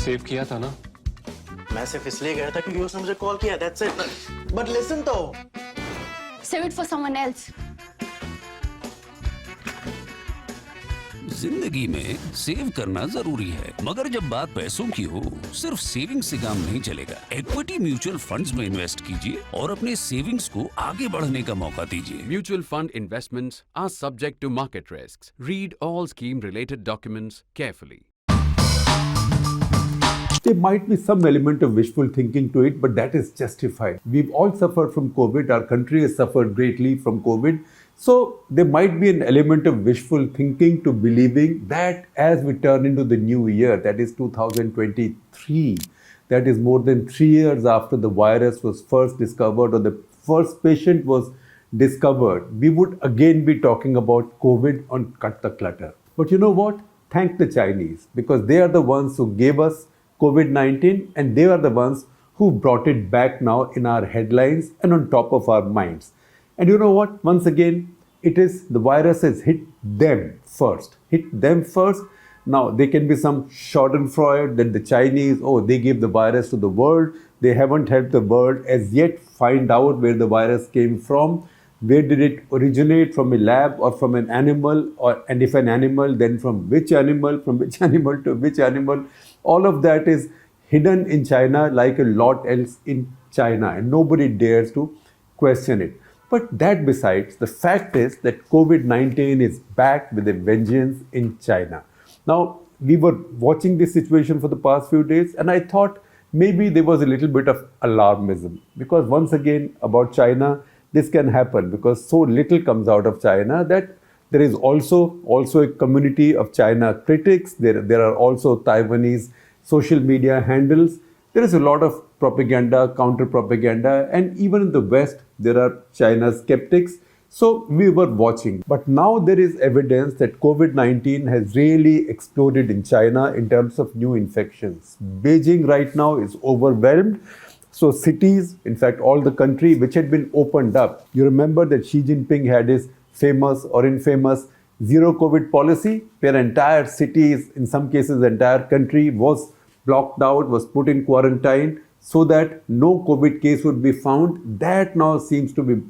Save किया था ना? मैं सिर्फ इसलिए गया था क्योंकि उसने मुझे कॉल किया, that's it. But listen तो. Save it for someone else. जिंदगी में सेव करना जरूरी है, मगर जब बात पैसों की हो, सिर्फ सेविंग से काम नहीं चलेगा। इक्विटी म्यूचुअल फंड्स में इन्वेस्ट कीजिए और अपने सेविंग्स को आगे बढ़ने का मौका दीजिए। Mutual fund investments are subject to market risks. Read all scheme-related documents carefully. There might be some element of wishful thinking to it, but that is justified. We've all suffered from COVID. Our country has suffered greatly from COVID. So there might be an element of wishful thinking to believing that as we turn into the new year, that is 2023, that is more than 3 years after the virus was first discovered or the first patient was discovered, we would again be talking about COVID on Cut the Clutter. But you know what? Thank the Chinese, because they are the ones who gave us COVID-19 and they are the ones who brought it back now in our headlines and on top of our minds. And you know what? Once again, it is the virus has hit them first. Now, there can be some schadenfreude that the Chinese, they gave the virus to the world. They haven't helped the world as yet find out where the virus came from. Where did it originate, from a lab or from an animal? And if an animal, then from which animal to which animal? All of that is hidden in China like a lot else in China, and nobody dares to question it. But that besides, the fact is that COVID-19 is back with a vengeance in China. Now, we were watching this situation for the past few days, and I thought maybe there was a little bit of alarmism, because once again about China, this can happen because so little comes out of China that there is also a community of China critics. There are also Taiwanese social media handles. There is a lot of propaganda, counter-propaganda, and even in the West, there are China skeptics. So we were watching. But now there is evidence that COVID-19 has really exploded in China in terms of new infections. Beijing right now is overwhelmed. So cities, in fact, all the country which had been opened up. You remember that Xi Jinping had his famous or infamous zero COVID policy, where entire cities, in some cases the entire country, was blocked out, was put in quarantine so that no COVID case would be found. That now seems to be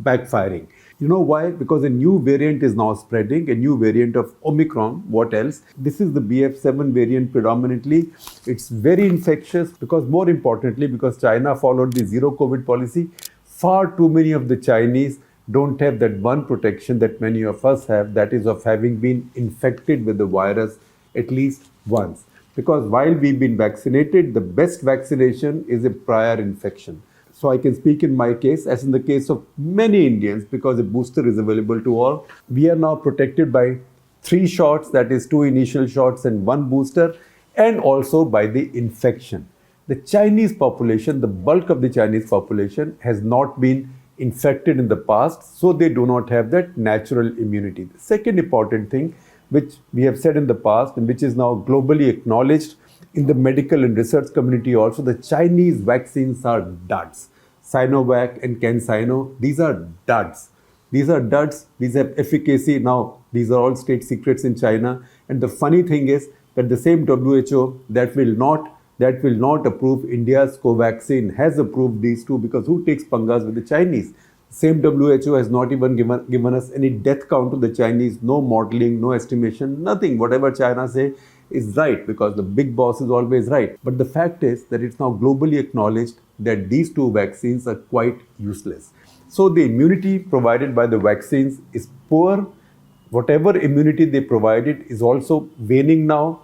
backfiring. You know why? Because a new variant is now spreading, a new variant of Omicron. What else? This is the BF7 variant predominantly. It's very infectious because, more importantly, because China followed the zero COVID policy, far too many of the Chinese don't have that one protection that many of us have, that is of having been infected with the virus at least once. Because while we've been vaccinated, the best vaccination is a prior infection. So I can speak in my case, as in the case of many Indians, because a booster is available to all. We are now protected by 3 shots, that is 2 initial shots and 1 booster, and also by the infection. The Chinese population, the bulk of the Chinese population has not been infected in the past, so they do not have that natural immunity. The second important thing, which we have said in the past and which is now globally acknowledged in the medical and research community also, the Chinese vaccines are duds. Sinovac and CanSino, these are duds. These are duds, these have efficacy. Now, these are all state secrets in China. And the funny thing is that the same WHO that will not approve India's Covaxin has approved these two, because who takes pangas with the Chinese? Same WHO has not even given us any death count to the Chinese, no modeling, no estimation, nothing. Whatever China say is right, because the big boss is always right. But the fact is that it's now globally acknowledged that these 2 vaccines are quite useless. So the immunity provided by the vaccines is poor. Whatever immunity they provided is also waning now.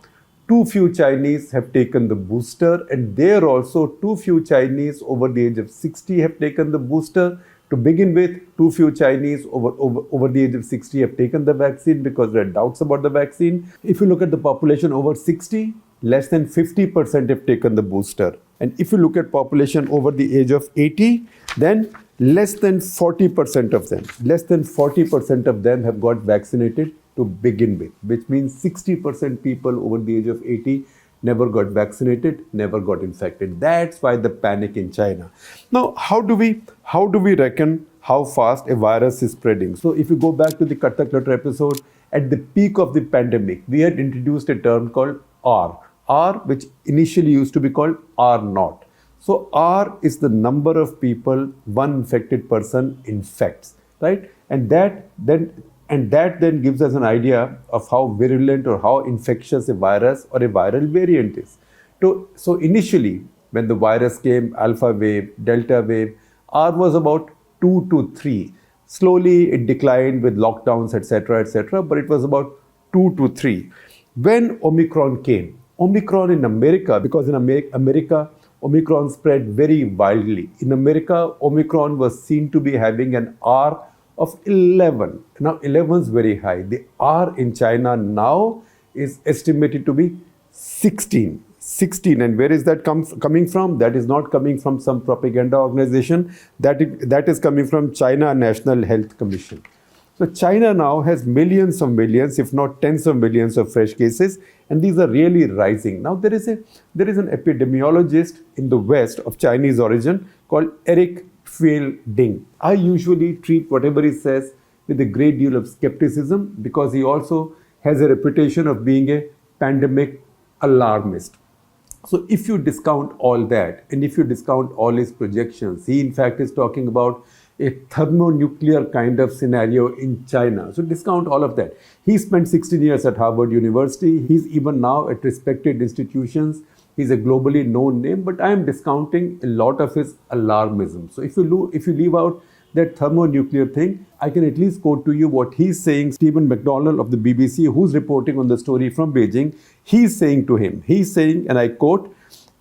Too few Chinese have taken the booster, and there also too few Chinese over the age of 60 have taken the booster. To begin with, too few Chinese over the age of 60 have taken the vaccine because there are doubts about the vaccine. If you look at the population over 60, less than 50% have taken the booster. And if you look at population over the age of 80, then less than 40% of them have got vaccinated to begin with, which means 60% people over the age of 80 never got vaccinated, never got infected. That's why the panic in China. Now, how do we reckon how fast a virus is spreading? So if you go back to the Cut the Clutter episode, at the peak of the pandemic, we had introduced a term called R, R, which initially used to be called R naught. So R is the number of people one infected person infects, right? And that then gives us an idea of how virulent or how infectious a virus or a viral variant is. So initially, when the virus came, alpha wave, delta wave, R was about 2 to 3. Slowly it declined with lockdowns, etc., but it was about 2 to 3. When Omicron came, Omicron in America, because in America, Omicron spread very wildly. In America, Omicron was seen to be having an R of 11. Now, 11 is very high. The R in China now is estimated to be 16. 16. And where is that coming from? That is not coming from some propaganda organization. That is coming from China National Health Commission. So China now has millions of millions, if not tens of millions of fresh cases, and these are really rising. Now there is an epidemiologist in the West of Chinese origin called Eric Fielding. I usually treat whatever he says with a great deal of skepticism because he also has a reputation of being a pandemic alarmist. So if you discount all that and if you discount all his projections, he in fact is talking about a thermonuclear kind of scenario in China. So discount all of that. He spent 16 years at Harvard University. He's even now at respected institutions. He's a globally known name, but I am discounting a lot of his alarmism. So if you leave out that thermonuclear thing, I can at least quote to you what he's saying. Stephen McDonald of the BBC, who's reporting on the story from Beijing, he's saying to him, and I quote,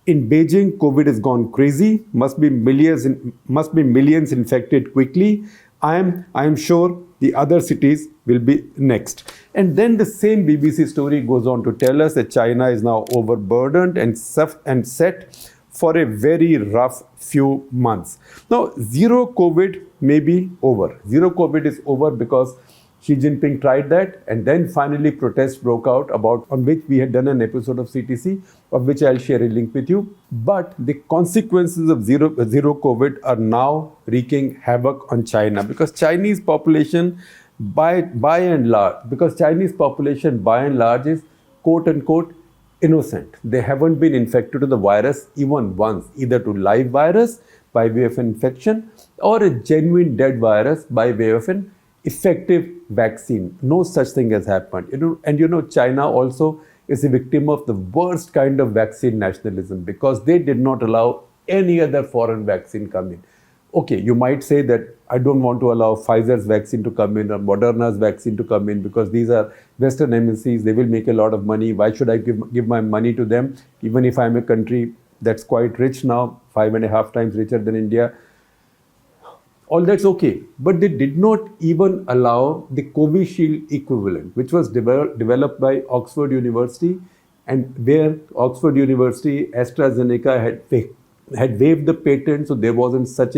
"In Beijing, COVID has gone crazy. Must be millions infected quickly. I am sure the other cities will be next." And then the same BBC story goes on to tell us that China is now overburdened and set for a very rough few months. Now, zero COVID may be over. Zero COVID is over because Xi Jinping tried that, and then finally protests broke out on which we had done an episode of CTC, of which I'll share a link with you. But the consequences of zero COVID are now wreaking havoc on China because Chinese population by and large is quote unquote innocent. They haven't been infected with the virus even once, either to live virus by way of infection or a genuine dead virus by way of an effective vaccine. No such thing has happened. China also is a victim of the worst kind of vaccine nationalism because they did not allow any other foreign vaccine come in. Okay, you might say that I don't want to allow Pfizer's vaccine to come in or Moderna's vaccine to come in because these are Western MNCs. They will make a lot of money. Why should I give my money to them, even if I'm a country that's quite rich now, 5.5 times richer than India? All that's okay. But they did not even allow the Covishield equivalent, which was developed by Oxford University, and where Oxford University, AstraZeneca had waived the patent, so there wasn't such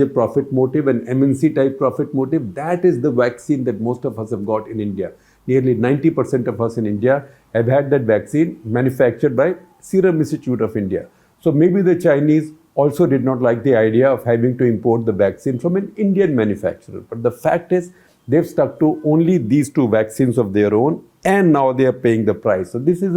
a profit motive, an MNC type profit motive. That is the vaccine that most of us have got in India. Nearly 90% of us in India have had that vaccine manufactured by Serum Institute of India. So maybe the Chinese also did not like the idea of having to import the vaccine from an Indian manufacturer. But the fact is, they've stuck to only these two vaccines of their own, and now they are paying the price. So this is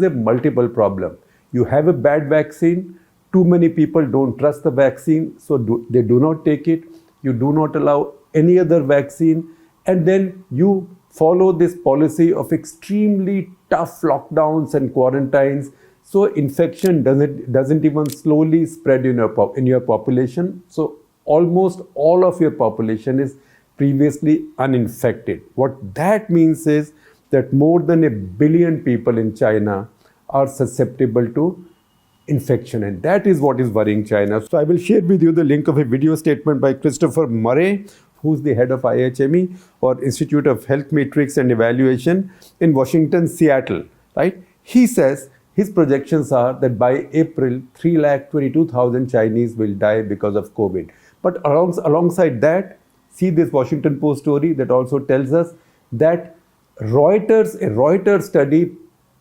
a multiple problem. You have a bad vaccine. Too many people don't trust the vaccine, so they do not take it. You do not allow any other vaccine, and then you follow this policy of extremely tough lockdowns and quarantines. So infection doesn't even slowly spread in your population. So almost all of your population is previously uninfected. What that means is that more than 1 billion people in China are susceptible to infection, and that is what is worrying China. So I will share with you the link of a video statement by Christopher Murray, who's the head of IHME or Institute of Health Metrics and Evaluation in Washington, Seattle, right? He says his projections are that by April, 322,000 Chinese will die because of COVID. But alongside that, see this Washington Post story that also tells us that a Reuters study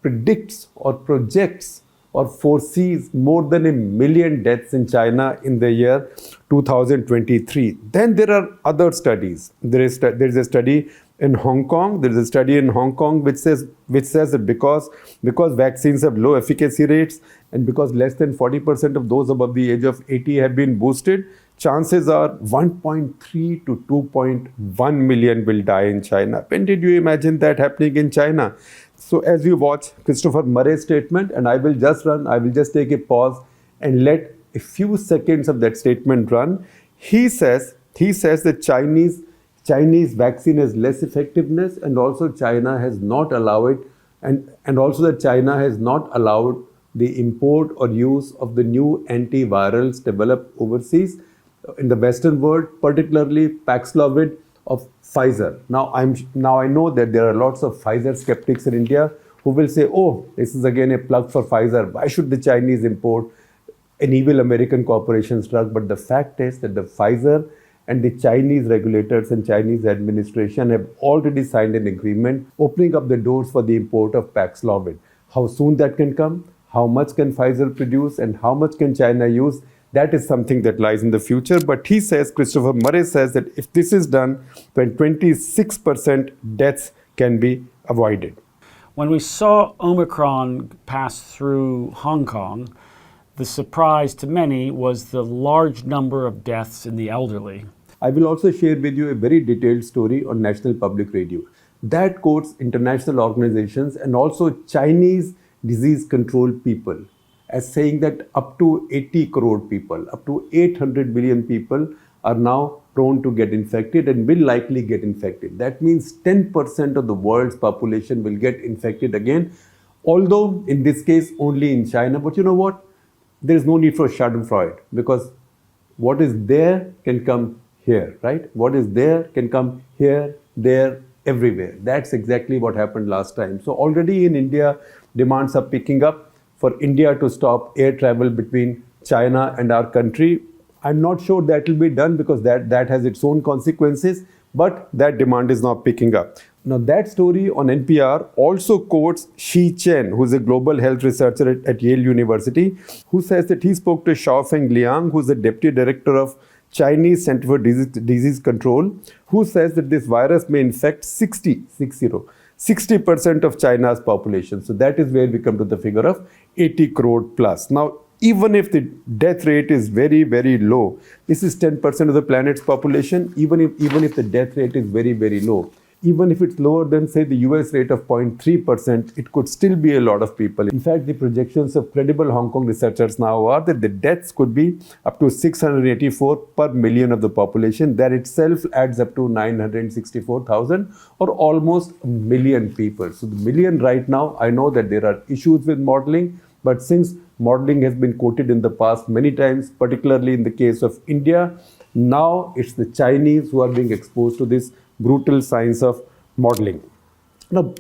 predicts or projects or foresees more than 1 million deaths in China in the year 2023. Then there are other studies. There is a study In Hong Kong, there is a study in Hong Kong which says that because vaccines have low efficacy rates and because less than 40% of those above the age of 80 have been boosted, chances are 1.3 to 2.1 million will die in China. When did you imagine that happening in China? So as you watch Christopher Murray's statement, and I will just take a pause and let a few seconds of that statement run. He says that Chinese vaccine has less effectiveness, and also China has not allowed and also that China has not allowed the import or use of the new antivirals developed overseas in the Western world, particularly Paxlovid of Pfizer. Now I know that there are lots of Pfizer skeptics in India who will say, oh, this is again a plug for Pfizer. Why should the Chinese import an evil American corporation's drug? But the fact is that the Pfizer and the Chinese regulators and Chinese administration have already signed an agreement opening up the doors for the import of Paxlovid. How soon that can come, how much can Pfizer produce, and how much can China use, that is something that lies in the future. But he says, Christopher Murray says, that if this is done, then 26% deaths can be avoided. When we saw Omicron pass through Hong Kong, the surprise to many was the large number of deaths in the elderly. I will also share with you a very detailed story on National Public Radio that quotes international organizations and also Chinese disease control people as saying that up to 80 crore people, up to 800 million people are now prone to get infected and will likely get infected. That means 10% of the world's population will get infected again, although in this case only in China. But you know what? There is no need for schadenfreude, because what is there can come here, right? What is there can come here, there, everywhere. That's exactly what happened last time. So already in India, demands are picking up for India to stop air travel between China and our country. I'm not sure that will be done because that has its own consequences, but that demand is now picking up. Now that story on NPR also quotes Shi Chen, who's a global health researcher at Yale University, who says that he spoke to Xiaofeng Liang, who's the deputy director of Chinese Center for Disease Control, who says that this virus may infect 60% of China's population. So that is where we come to the figure of 80 crore plus. Now, even if the death rate is very, very low, this is 10% of the planet's population, even if the death rate is very, very low. Even if it's lower than, say, the US rate of 0.3%, it could still be a lot of people. In fact, the projections of credible Hong Kong researchers now are that the deaths could be up to 684 per million of the population. That itself adds up to 964,000 or almost a million people. So the million right now, I know that there are issues with modeling, but since modeling has been quoted in the past many times, particularly in the case of India, now it's the Chinese who are being exposed to this brutal science of modeling. Now,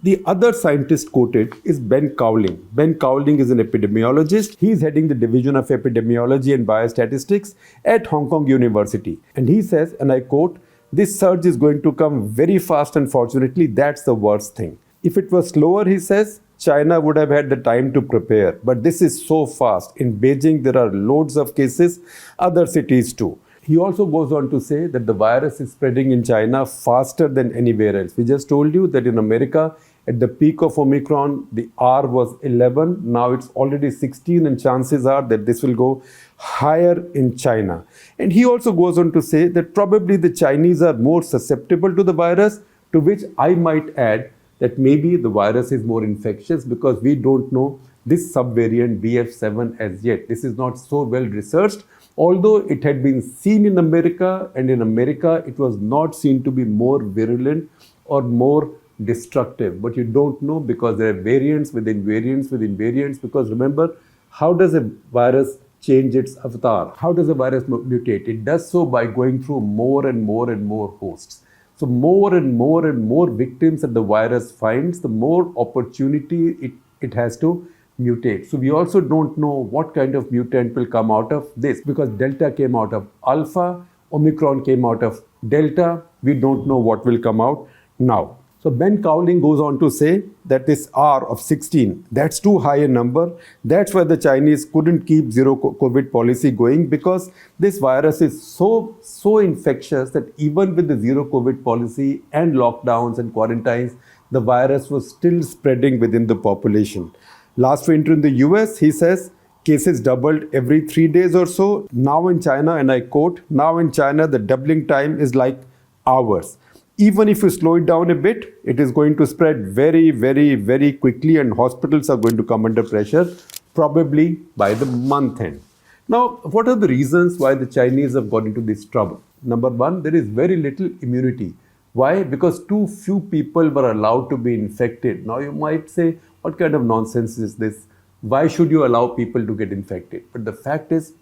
the other scientist quoted is Ben Cowling. Ben Cowling is an epidemiologist. He's heading the Division of Epidemiology and Biostatistics at Hong Kong University. And he says, and I quote, "This surge is going to come very fast, unfortunately. That's the worst thing. If it was slower," he says, "China would have had the time to prepare. But this is so fast. In Beijing, there are loads of cases, other cities too." He also goes on to say that the virus is spreading in China faster than anywhere else. We just told you that in America, at the peak of Omicron, the R was 11. Now it's already 16, and chances are that this will go higher in China. And he also goes on to say that probably the Chinese are more susceptible to the virus, to which I might add that maybe the virus is more infectious because we don't know this subvariant BF7 as yet. This is not so well researched. Although it had been seen in America, and in America it was not seen to be more virulent or more destructive. But you don't know because there are variants within variants within variants. Because remember, how does a virus change its avatar? How does a virus mutate? It does so by going through more and more and more hosts. So more and more and more victims that the virus finds, the more opportunity it has to mutate. So we also don't know what kind of mutant will come out of this, because Delta came out of Alpha, Omicron came out of Delta. We don't know what will come out now. So Ben Cowling goes on to say that is R of 16, that's too high a number. That's why the Chinese couldn't keep zero COVID policy going, because this virus is so infectious that even with the zero COVID policy and lockdowns and quarantines, the virus was still spreading within the population. Last winter in the US, he says, cases doubled every 3 days or so. Now in China, and I quote, now in China, the doubling time is like hours. Even if you slow it down a bit, it is going to spread very, very, very quickly, and hospitals are going to come under pressure, probably by the month end. Now, what are the reasons why the Chinese have got into this trouble? Number one, there is very little immunity. Why? Because too few people were allowed to be infected. Now, you might say, what kind of nonsense is this? Why should you allow people to get infected? But the fact is,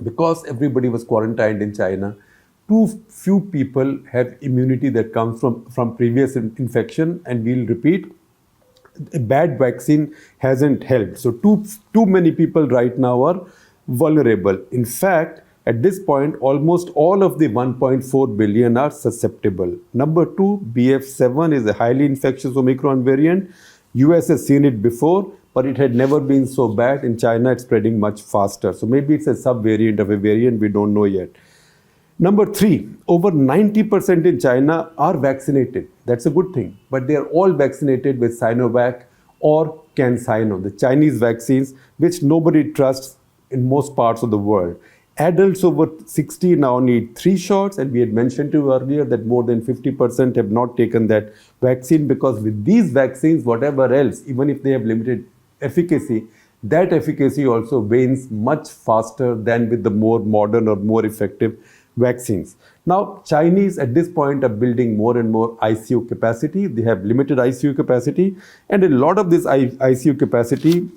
because everybody was quarantined in China, too few people have immunity that comes from previous infection, and we'll repeat, a bad vaccine hasn't helped. So too many people right now are vulnerable. In fact, at this point, almost all of the 1.4 billion are susceptible. Number two, BF7 is a highly infectious Omicron variant. US has seen it before, but it had never been so bad. In China, it's spreading much faster. So maybe it's a sub-variant of a variant, we don't know yet. Number three, over 90% in China are vaccinated. That's a good thing. But they are all vaccinated with Sinovac or CanSino, the Chinese vaccines, which nobody trusts in most parts of the world. Adults over 60 now need 3 shots, and we had mentioned to you earlier that more than 50% have not taken that vaccine, because with these vaccines, whatever else, even if they have limited efficacy, that efficacy also wanes much faster than with the more modern or more effective vaccines. Now, Chinese at this point are building more and more ICU capacity. They have limited ICU capacity, and a lot of this ICU capacity,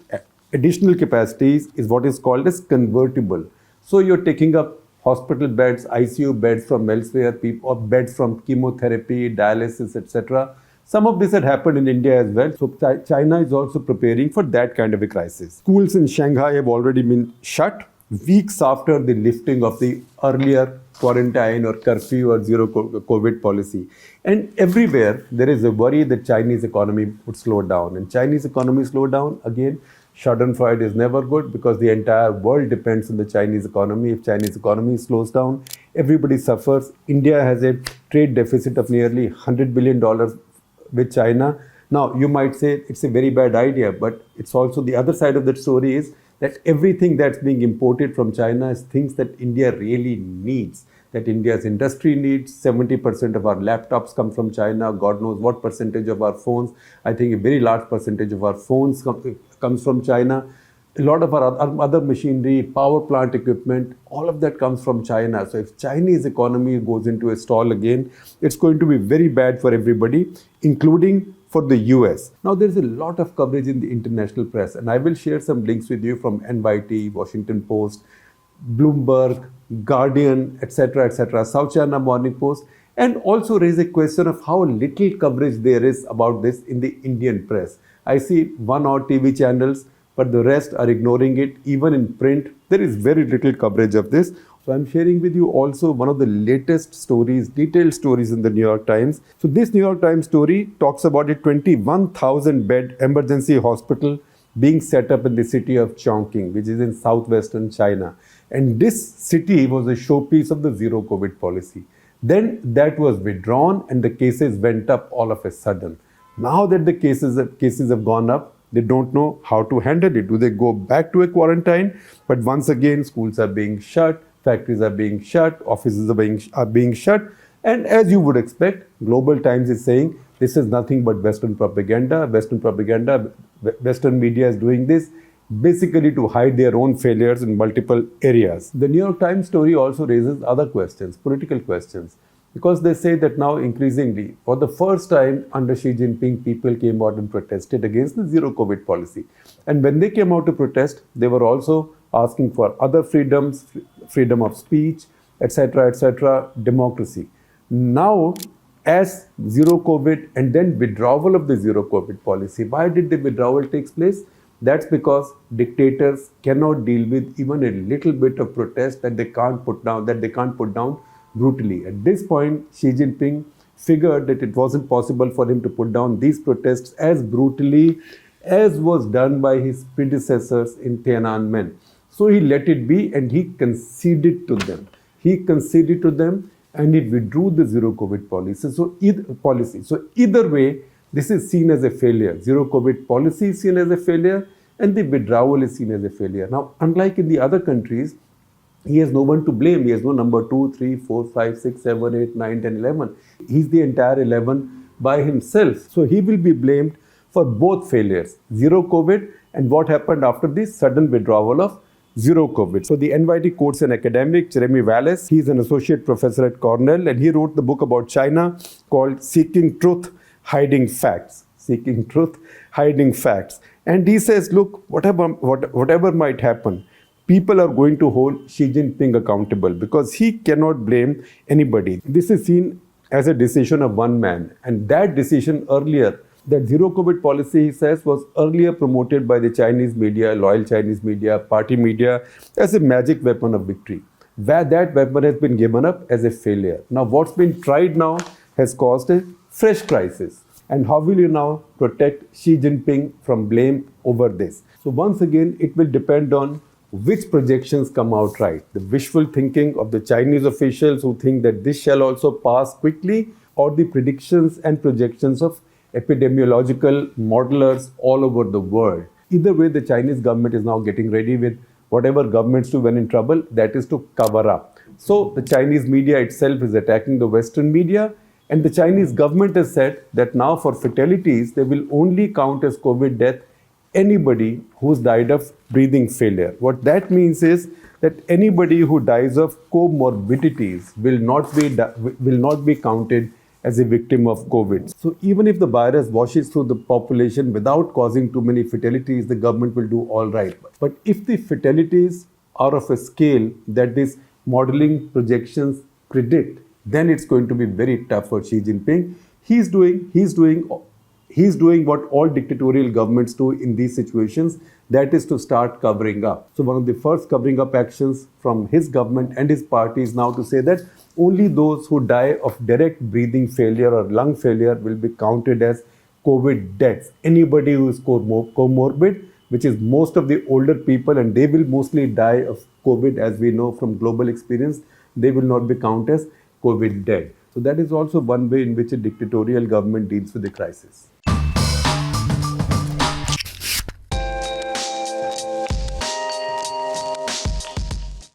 additional capacities, is what is called as convertible. So you're taking up hospital beds, ICU beds from elsewhere, or beds from chemotherapy, dialysis, etc. Some of this had happened in India as well. So China is also preparing for that kind of a crisis. Schools in Shanghai have already been shut weeks after the lifting of the earlier quarantine or curfew or zero COVID policy. And everywhere there is a worry that Chinese economy would slow down. And Chinese economy slow down, again, schadenfreude is never good, because the entire world depends on the Chinese economy. If Chinese economy slows down, everybody suffers. India has a trade deficit of nearly $100 billion with China. Now, you might say it's a very bad idea, but it's also the other side of that story is that everything that's being imported from China is things that India really needs, that India's industry needs. 70% of our laptops come from China. God knows what percentage of our phones. I think a very large percentage of our phones comes from China. A lot of our other machinery, power plant equipment, all of that comes from China. So if Chinese economy goes into a stall again, it's going to be very bad for everybody, including for the US. Now, there's a lot of coverage in the international press, and I will share some links with you from NYT, Washington Post, Bloomberg, Guardian, etc., South China Morning Post, and also raise a question of how little coverage there is about this in the Indian press. I see 1 or TV channels, but the rest are ignoring it. Even in print, there is very little coverage of this. So I'm sharing with you also one of the latest stories, detailed stories in the New York Times. So this New York Times story talks about a 21,000 bed emergency hospital being set up in the city of Chongqing, which is in southwestern China. And this city was a showpiece of the zero COVID policy. Then that was withdrawn and the cases went up all of a sudden. Now that the cases have gone up, they don't know how to handle it. Do they go back to a quarantine? But once again, schools are being shut, factories are being shut, offices are being shut. And as you would expect, Global Times is saying this is nothing but Western propaganda. Western media is doing this basically to hide their own failures in multiple areas. The New York Times story also raises other questions, political questions, because they say that now increasingly, for the first time under Xi Jinping, people came out and protested against the zero COVID policy. And when they came out to protest, they were also asking for other freedoms, freedom of speech, etc., democracy. Now, as zero COVID and then withdrawal of the zero COVID policy, why did the withdrawal take place? That's because dictators cannot deal with even a little bit of protest that they can't put down brutally. At this point, Xi Jinping figured that it wasn't possible for him to put down these protests as brutally as was done by his predecessors in Tiananmen. So he let it be and he conceded to them. And he withdrew the zero COVID policy. So either way, this is seen as a failure. Zero COVID policy is seen as a failure and the withdrawal is seen as a failure. Now, unlike in the other countries, he has no one to blame. He has no number 2, 3, 4, 5, 6, 7, 8, 9, 10, 11. He's the entire 11 by himself. So he will be blamed for both failures, zero COVID and what happened after the sudden withdrawal of zero COVID. So the NYT quotes an academic, Jeremy Wallace. He's an associate professor at Cornell and he wrote the book about China called Seeking Truth, Hiding Facts. Seeking Truth, Hiding Facts. And he says, look, whatever might happen, people are going to hold Xi Jinping accountable because he cannot blame anybody. This is seen as a decision of one man. And that decision earlier, that zero COVID policy, he says, was earlier promoted by the Chinese media, loyal Chinese media, party media, as a magic weapon of victory. Where that weapon has been given up as a failure. Now, what's been tried now has caused a fresh crisis. And how will you now protect Xi Jinping from blame over this? So once again, it will depend on which projections come out right. The wishful thinking of the Chinese officials who think that this shall also pass quickly, or the predictions and projections of epidemiological modelers all over the world. Either way, the Chinese government is now getting ready with whatever governments do when in trouble, that is to cover up. So the Chinese media itself is attacking the Western media, and the Chinese government has said that now for fatalities, they will only count as COVID death anybody who's died of breathing failure. What that means is that anybody who dies of comorbidities will not be counted as a victim of COVID. So even if the virus washes through the population without causing too many fatalities, the government will do all right. But if the fatalities are of a scale that these modeling projections predict, then it's going to be very tough for Xi Jinping. He's doing what all dictatorial governments do in these situations, that is to start covering up. So one of the first covering up actions from his government and his party is now to say that only those who die of direct breathing failure or lung failure will be counted as COVID deaths. Anybody who is comorbid, which is most of the older people, and they will mostly die of COVID, as we know from global experience, they will not be counted as COVID dead. So that is also one way in which a dictatorial government deals with the crisis.